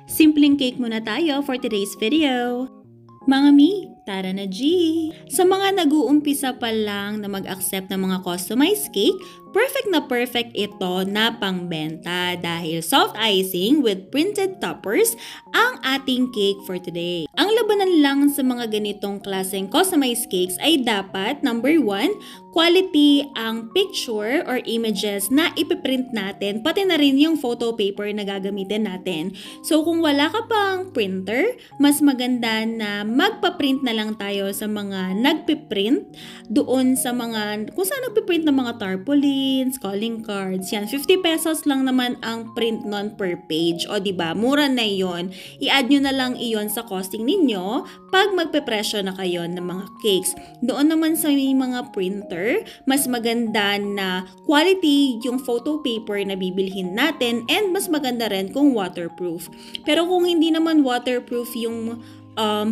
Simpleng cake muna tayo for today's video. Mga mi, tara na G! Sa mga nag-uumpisa pa lang na mag-accept ng mga customized cake, perfect ito na pangbenta dahil soft icing with printed toppers ang ating cake for today. Ang labanan lang sa mga ganitong klaseng customized cakes ay dapat, number 1, quality ang picture or images na ipiprint natin, pati na rin yung photo paper na gagamitin natin. So kung wala ka pang printer, mas maganda na magpa-print na lang tayo sa mga nagpiprint doon sa mga, kung saan nagpiprint ng mga tarpaulins, calling cards. Yan, 50 pesos lang naman ang print nun per page. O diba, mura na yon. I-add nyo na lang iyon sa costing ninyo pag magpe-presyo na kayo ng mga cakes. Doon naman sa may mga printer, mas maganda na quality yung photo paper na bibilhin natin and mas maganda rin kung waterproof. Pero kung hindi naman waterproof yung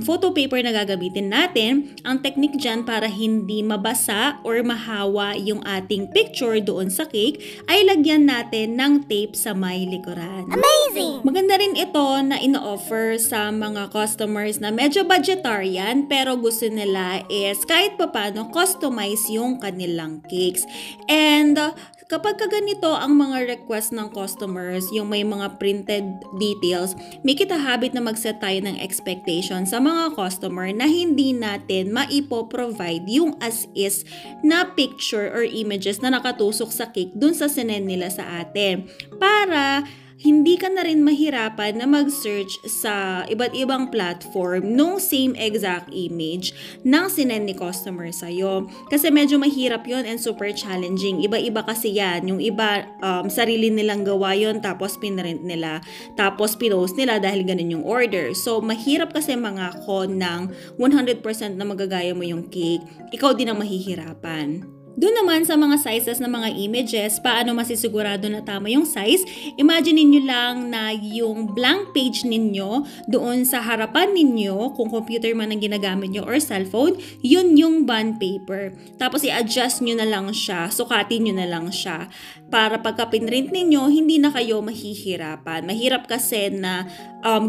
photo paper na gagamitin natin, ang technique dyan para hindi mabasa or mahawa yung ating picture doon sa cake ay lagyan natin ng tape sa may likuran. Amazing! Maganda rin ito na ino-offer sa mga customers na medyo budgetarian pero gusto nila is kahit papano customize yung kanilang cakes. And kapag ganito ang mga request ng customers, yung may mga printed details, make it a habit na mag-set tayo ng expectation sa mga customer na hindi natin maipo-provide yung as-is na picture or images na nakatusok sa cake dun sa sinend nila sa atin. Para hindi ka na rin mahirapan na mag-search sa iba't ibang platform nung same exact image ng sinend ni customer sa'yo. Kasi medyo mahirap yon and super challenging. Iba-iba kasi yan. Yung iba, sarili nilang gawa yon tapos pinrint nila. Tapos pinost nila dahil ganun yung order. So, mahirap kasi mangako ng 100% na magagaya mo yung cake. Ikaw din ang mahihirapan. Doon naman sa mga sizes ng mga images, paano masisigurado na tama yung size? Imagine niyo lang na yung blank page ninyo doon sa harapan ninyo, kung computer man ang ginagamit nyo or cellphone, yun yung bond paper. Tapos i-adjust nyo na lang siya, sukatin nyo na lang siya. Para pagka pinrint ninyo, hindi na kayo mahihirapan. Mahirap kasi na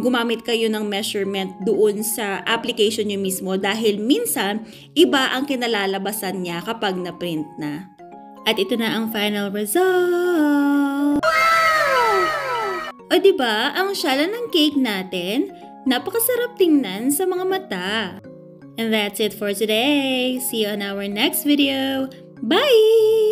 gumamit kayo ng measurement doon sa application nyo mismo dahil minsan, iba ang kinalalabasan niya kapag na-print na. At ito na ang final result! Wow! O diba, ang syala ng cake natin, napakasarap tingnan sa mga mata. And that's it for today. See you on our next video. Bye!